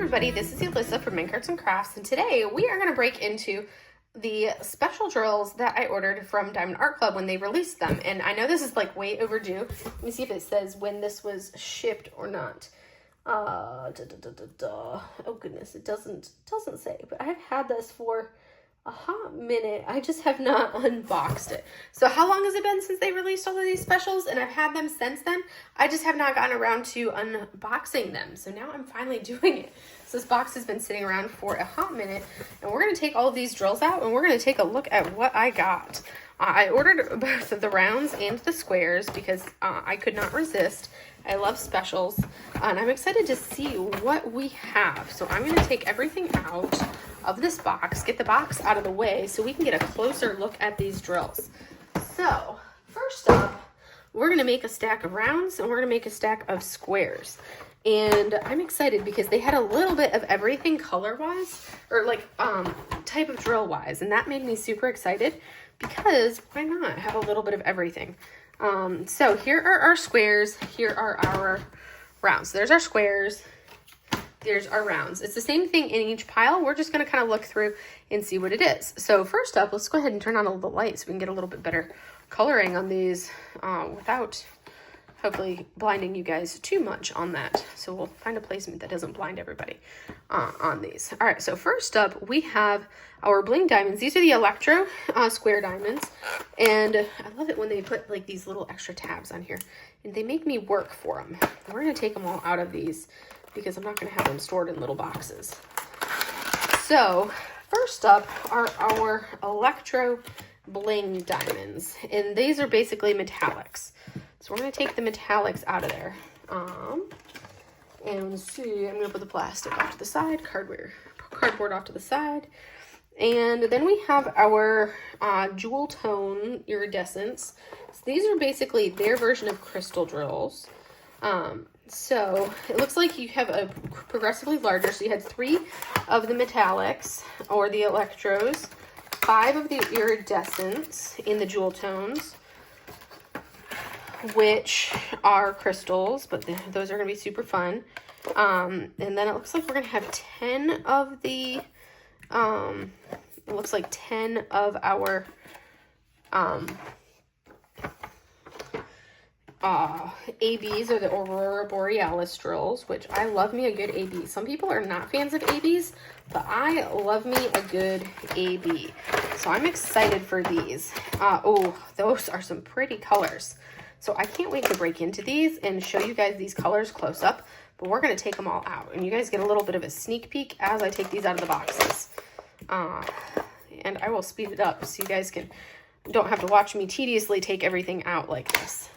everybody, this is Alyssa from Mint Cards and Crafts, and today we are going to break into the special drills that I ordered from Diamond Art Club when they released them. And I know this is like way overdue. Let me see if it says when this was shipped or not. Oh goodness, it doesn't say, but I've had this for a hot minute. I just have not unboxed it. So how long has it been since they released all of these specials? And I've had them since then. I just have not gotten around to unboxing them. So now I'm finally doing it. So this box has been sitting around for a hot minute, and we're going to take all of these drills out and we're going to take a look at what I got. I ordered both the rounds and the squares because I could not resist. I love specials, and I'm excited to see what we have. So I'm going to take everything out of this box, get the box out of the way so we can get a closer look at these drills. So first up, we're going to make a stack of rounds and we're going to make a stack of squares. And I'm excited because they had a little bit of everything color-wise, or like type of drill-wise, and that made me super excited because why not have a little bit of everything? So here are our squares, here are our rounds. There's our squares, there's our rounds. It's the same thing in each pile. We're just going to kind of look through and see what it is. So first up, let's go ahead and turn on a little light so we can get a little bit better coloring on these without hopefully blinding you guys too much on that. So we'll find a placement that doesn't blind everybody on these. All right, so first up, we have our bling diamonds. These are the electro square diamonds. And I love it when they put like these little extra tabs on here. And they make me work for them. We're going to take them all out of these because I'm not going to have them stored in little boxes. So first up are our electro bling diamonds. And these are basically metallics. So we're going to take the metallics out of there. And let's see, I'm going to put the plastic off to the side, cardboard off to the side. And then we have our jewel tone iridescence. So these are basically their version of crystal drills. So it looks like you have a progressively larger. So you had 3 of the metallics or the electros, 5 of the iridescence in the jewel tones, which are crystals, but those are going to be super fun. And then it looks like we're going to have 10 of the, it looks like 10 of our ABs, or the Aurora Borealis drills, which I love me a good AB. Some people are not fans of ABs, but I love me a good AB. So I'm excited for these. Oh, those are some pretty colors. So I can't wait to break into these and show you guys these colors close up, but we're going to take them all out. And you guys get a little bit of a sneak peek as I take these out of the boxes. And I will speed it up so you guys don't have to watch me tediously take everything out like this.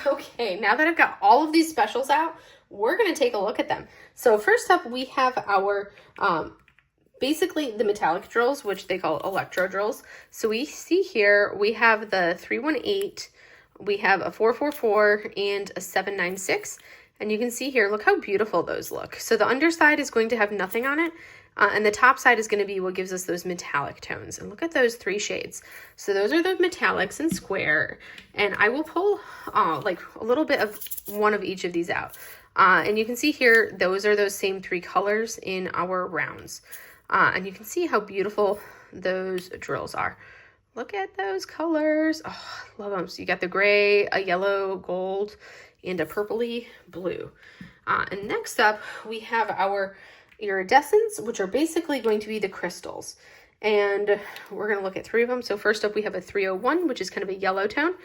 Okay, now that I've got all of these specials out, we're going to take a look at them. So first up, we have our basically the metallic drills, which they call electro drills. So we see here, we have the 318, we have a 444 and a 796. And you can see here, look how beautiful those look. So the underside is going to have nothing on it. And the top side is going to be what gives us those metallic tones. And look at those 3 shades. So those are the metallics in square. And I will pull like a little bit of one of each of these out. And you can see here, those are those same 3 colors in our rounds. And you can see how beautiful those drills are. Look at those colors. Oh, love them. So you got the gray, a yellow, gold, and a purpley blue. And next up, we have our iridescents, which are basically going to be the crystals. And we're going to look at 3 of them. So first up, we have a 301, which is kind of a yellow tone.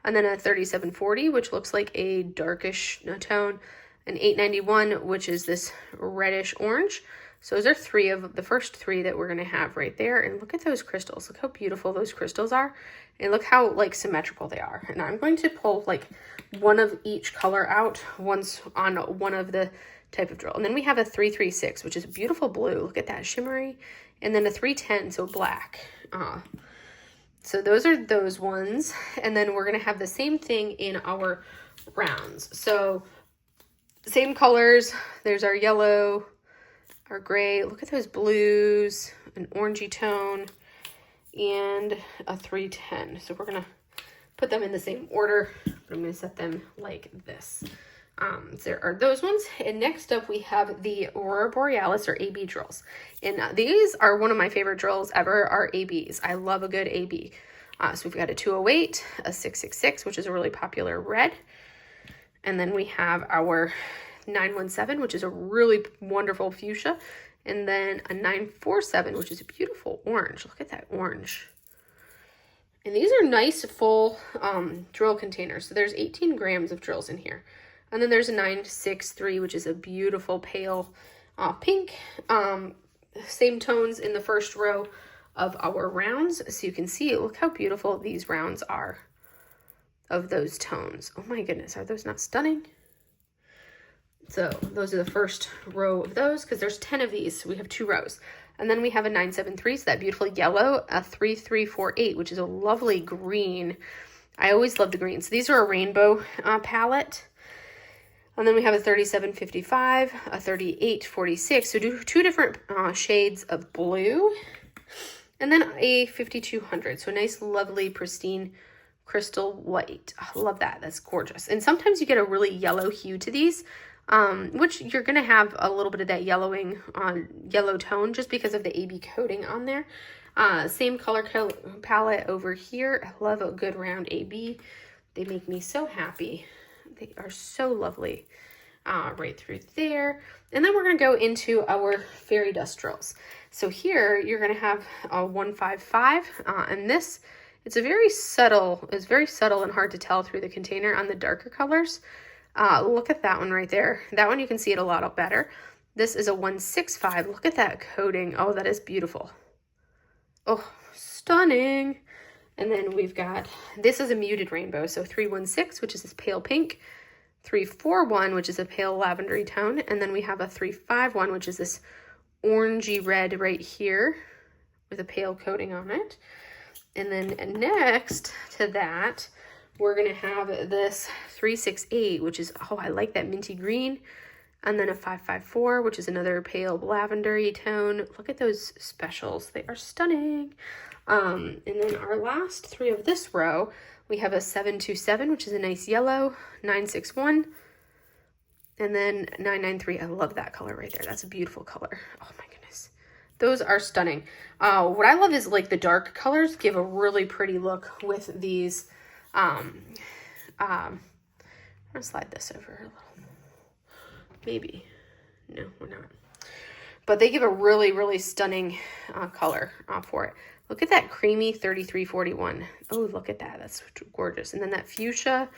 And then a 3740, which looks like a darkish tone. An 891, which is this reddish orange. So those are 3 of the first 3 that we're going to have right there. And look at those crystals. Look how beautiful those crystals are. And look how like symmetrical they are. And I'm going to pull like one of each color out once on one of the type of drill. And then we have a 336, which is a beautiful blue. Look at that, shimmery. And then a 310, so black. So those are those ones. And then we're going to have the same thing in our rounds. So same colors. There's our yellow, our gray. Look at those blues, an orangey tone, and a 310. So we're going to put them in the same order, but I'm going to set them like this. There are those ones. And next up we have the Aurora Borealis or AB drills. And these are one of my favorite drills ever, are ABs. I love a good AB. So we've got a 208, a 666, which is a really popular red. And then we have our 917, which is a really wonderful fuchsia. And then a 947, which is a beautiful orange. Look at that orange. And these are nice full drill containers. So there's 18 grams of drills in here. And then there's a 963, which is a beautiful pale pink. Same tones in the first row of our rounds. So you can see, look how beautiful these rounds are of those tones. Oh my goodness, are those not stunning? So those are the first row of those, because there's 10 of these. So we have 2 rows. And then we have a 973, so that beautiful yellow, a 3348, which is a lovely green. I always love the green. So these are a rainbow palette. And then we have a 3755, a 3846. So 2 different shades of blue. And then a 5200. So a nice, lovely, pristine crystal white. I love that. That's gorgeous. And sometimes you get a really yellow hue to these, which you're going to have a little bit of that yellowing yellow tone just because of the AB coating on there. Same color palette over here. I love a good round AB. They make me so happy. They are so lovely right through there. And then we're going to go into our fairy dust drills. So here you're going to have a 155, and this, it's very subtle and hard to tell through the container on the darker colors. Look at that one right there. That one you can see it a lot better. This is a 165. Look at that coating. Oh, that is beautiful. Oh, stunning. And then we've got, this is a muted rainbow. So 316, which is this pale pink. 341, which is a pale lavendery tone. And then we have a 351, which is this orangey red right here with a pale coating on it. And then next to that, we're going to have this 368, which is, oh, I like that minty green. And then a 554, which is another pale lavendery tone. Look at those specials. They are stunning. And then our last 3 of this row, we have a 727, which is a nice yellow, 961, and then 993. I love that color right there. That's a beautiful color. Oh my goodness. Those are stunning. What I love is like the dark colors give a really pretty look with these. I'm going to slide this over a little. Maybe. No, we're not. But they give a really, really stunning color for it. Look at that creamy 3341. Oh, look at that. That's gorgeous. And then that fuchsia,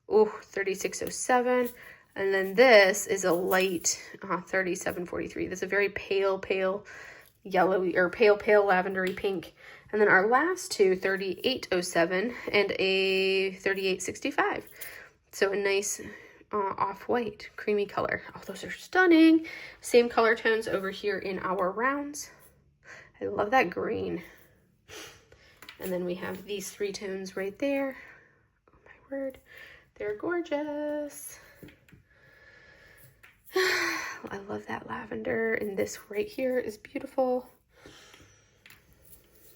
oh, 3607. And then this is a light 3743. That's a very pale, pale yellowy or pale, pale lavendery pink. And then our last 2, 3807 and a 3865. So a nice off-white creamy color. Oh, those are stunning. Same color tones over here in our rounds. I love that green. And then we have these 3 tones right there. Oh my word, they're gorgeous. I love that lavender, and this right here is beautiful.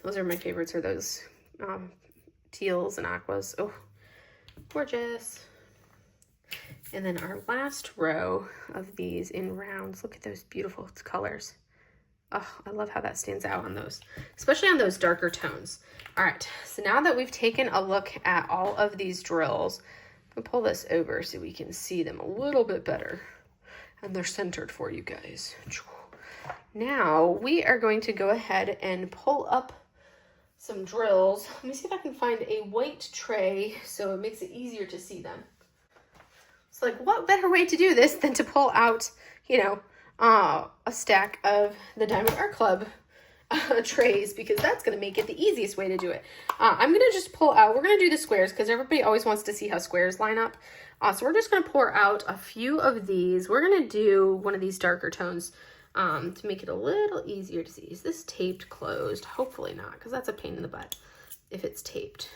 Those are my favorites, are those teals and aquas. Oh, gorgeous. And then our last row of these in rounds, look at those beautiful colors. Oh, I love how that stands out on those, especially on those darker tones. All right, so now that we've taken a look at all of these drills, I'm gonna pull this over so we can see them a little bit better. And they're centered for you guys. Now we are going to go ahead and pull up some drills. Let me see if I can find a white tray so it makes it easier to see them. It's like, what better way to do this than to pull out, you know, a stack of the Diamond Art Club trays, because that's going to make it the easiest way to do it. I'm going to just pull out, we're going to do the squares because everybody always wants to see how squares line up. So we're just going to pour out a few of these. We're going to do one of these darker tones to make it a little easier to see. Is this taped closed? Hopefully not, because that's a pain in the butt if it's taped.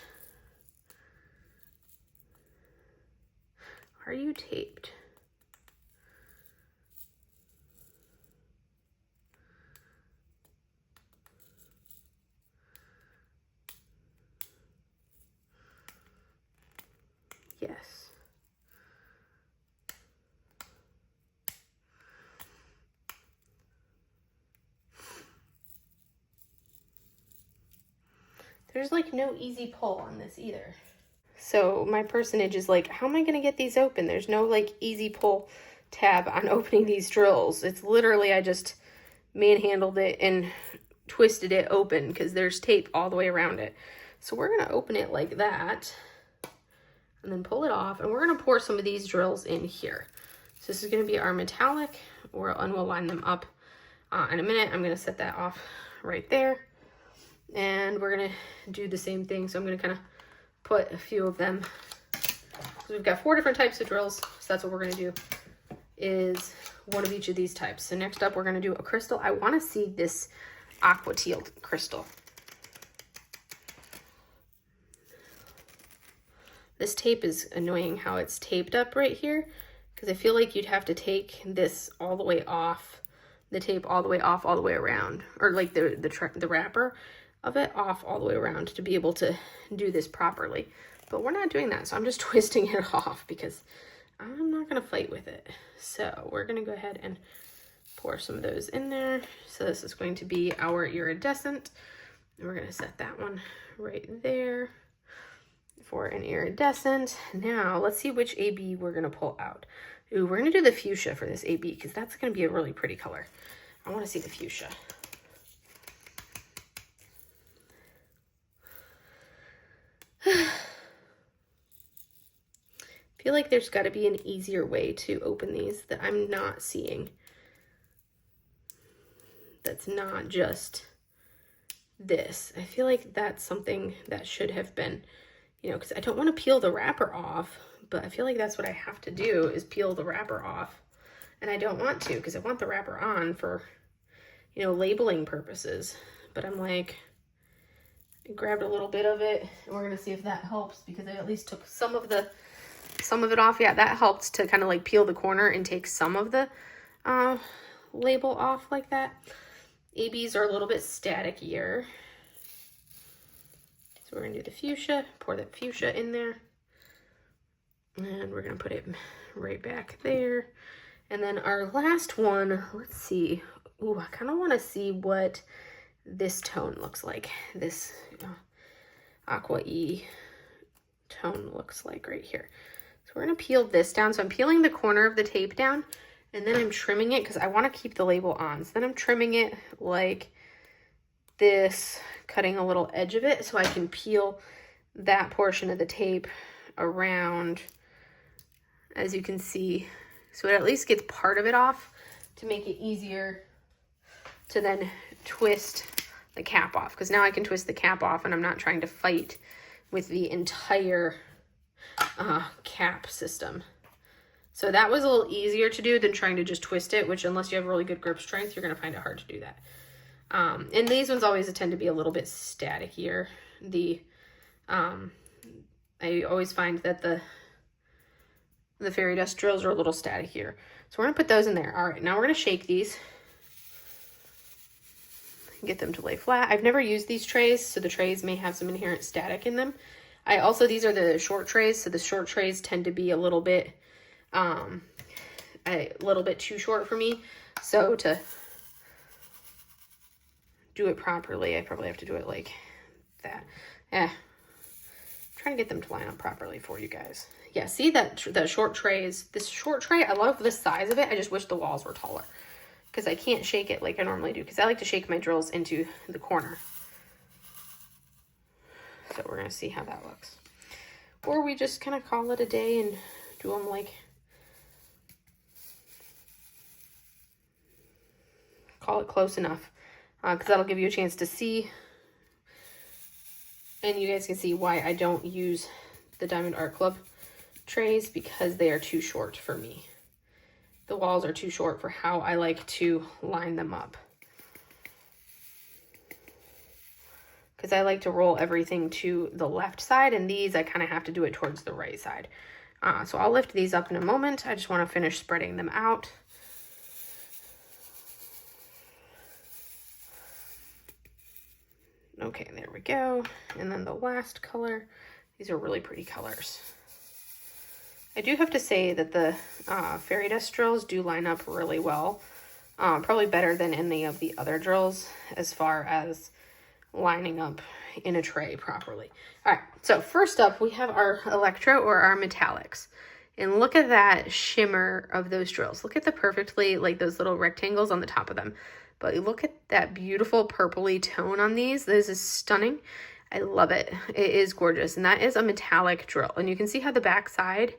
Are you taped? Yes. There's like no easy pull on this either. So my personage is like, how am I going to get these open? There's no like easy pull tab on opening these drills. It's literally, I just manhandled it and twisted it open because there's tape all the way around it. So we're going to open it like that and then pull it off, and we're going to pour some of these drills in here. So this is going to be our metallic, and we'll line them up in a minute. I'm going to set that off right there, and we're going to do the same thing. So I'm going to kind of put a few of them. So we've got 4 different types of drills, so that's what we're going to do, is one of each of these types. So next up, we're going to do a crystal. I want to see this aqua teal crystal. This tape is annoying how it's taped up right here, because I feel like you'd have to take this all the way off, the tape all the way off, all the way around, or like the wrapper of it off all the way around to be able to do this properly. But we're not doing that, so I'm just twisting it off because I'm not going to fight with it. So we're going to go ahead and pour some of those in there. So this is going to be our iridescent, and we're going to set that one right there for an iridescent. Now let's see which AB we're going to pull out. Ooh, we're going to do the fuchsia for this AB because that's going to be a really pretty color. I want to see the fuchsia. I feel like there's got to be an easier way to open these that I'm not seeing. That's not just this. I feel like that's something that should have been, you know, because I don't want to peel the wrapper off, but I feel like that's what I have to do is peel the wrapper off. And I don't want to because I want the wrapper on for, you know, labeling purposes. But I'm like, I grabbed a little bit of it, and we're going to see if that helps because I at least took some of it off. Yeah, that helped to kind of like peel the corner and take some of the label off like that. ABs are a little bit statikier. So we're going to do the fuchsia, pour that fuchsia in there. And we're going to put it right back there. And then our last one, let's see. Ooh, I kind of want to see what this tone looks like. This aqua-y tone looks like right here. So we're going to peel this down. So I'm peeling the corner of the tape down, and then I'm trimming it because I want to keep the label on. So then I'm trimming it like this, cutting a little edge of it so I can peel that portion of the tape around, as you can see. So it at least gets part of it off to make it easier to then twist the cap off, because now I can twist the cap off and I'm not trying to fight with the entire cap system. So that was a little easier to do than trying to just twist it, which unless you have really good grip strength, you're going to find it hard to do that. And these ones always tend to be a little bit statikier. I always find that the fairy dust drills are a little statikier. So we're going to put those in there. All right, now we're going to shake these. Get them to lay flat. I've never used these trays, so the trays may have some inherent static in them. These are the short trays, so the short trays tend to be a little bit too short for me. So to do it properly, I probably have to do it like that. Trying to get them to line up properly for you guys. Yeah, see that the short trays, this short tray, I love the size of it. I just wish the walls were taller because I can't shake it like I normally do, because I like to shake my drills into the corner. So we're going to see how that looks. Or we just kind of call it a day and do them like, call it close enough, because that'll give you a chance to see, and you guys can see why I don't use the Diamond Art Club trays, because they are too short for me. The walls are too short for how I like to line them up, because I like to roll everything to the left side, and these I kind of have to do it towards the right side. So I'll lift these up in a moment. I just want to finish spreading them out. Okay, there we go. And then the last color, these are really pretty colors. I do have to say that the fairy dust drills do line up really well. Probably better than any of the other drills as far as lining up in a tray properly. All right, so first up we have our electro or our metallics. And look at that shimmer of those drills. Look at the perfectly, like those little rectangles on the top of them. But look at that beautiful purpley tone on these. This is stunning. I love it. It is gorgeous. And that is a metallic drill. And you can see how the back side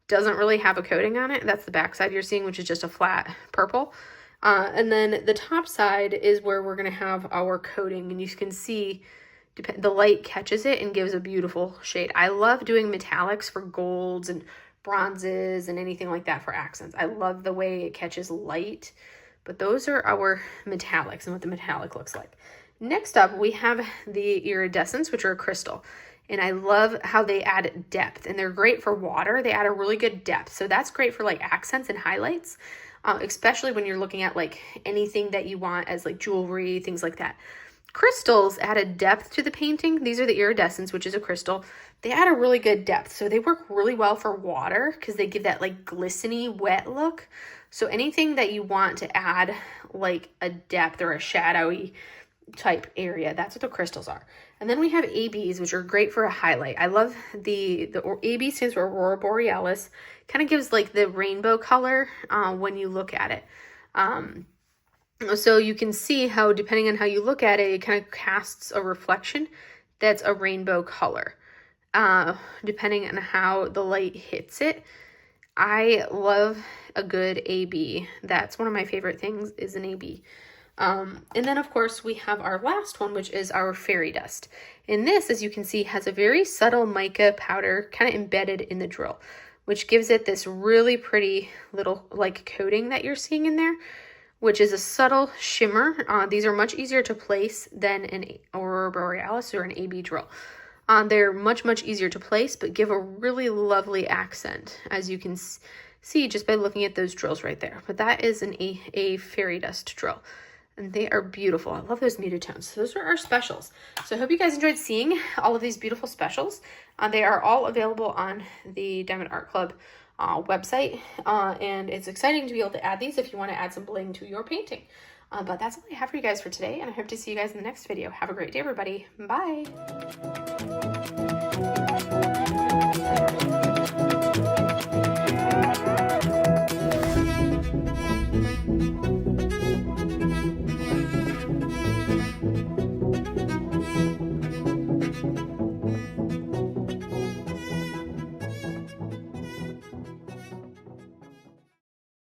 doesn't really have a coating on it. That's the back side you're seeing, which is just a flat purple. And then the top side is where we're going to have our coating. And you can see the light catches it and gives a beautiful shade. I love doing metallics for golds and bronzes and anything like that for accents. I love the way it catches light, but those are our metallics and what the metallic looks like. Next up, we have the iridescents, which are a crystal, and I love how they add depth, and they're great for water. They add a really good depth, so that's great for like accents and highlights, especially when you're looking at like anything that you want as like jewelry, things like that. Crystals add a depth to the painting. These are the iridescents, which is a crystal. They add a really good depth. So they work really well for water because they give that like glistening wet look. So anything that you want to add like a depth or a shadowy type area, that's what the crystals are. And then we have ABs, which are great for a highlight. I love the AB stands for Aurora Borealis. Kind of gives like the rainbow color when you look at it. So you can see how, depending on how you look at it, it kind of casts a reflection that's a rainbow color, depending on how the light hits it. I love a good AB. That's one of my favorite things, is an AB. And then, of course, we have our last one, which is our fairy dust. And this, as you can see, has a very subtle mica powder kind of embedded in the drill, which gives it this really pretty little like coating that you're seeing in there, which is a subtle shimmer. These are much easier to place than an Aurora Borealis or an AB drill. They're much, much easier to place, but give a really lovely accent, as you can see just by looking at those drills right there. But that is a fairy dust drill, and they are beautiful. I love those muted tones. So those are our specials. So I hope you guys enjoyed seeing all of these beautiful specials. They are all available on the Diamond Art Club website, and it's exciting to be able to add these if you want to add some bling to your painting. But that's all I have for you guys for today, and I hope to see you guys in the next video. Have a great day, everybody. Bye.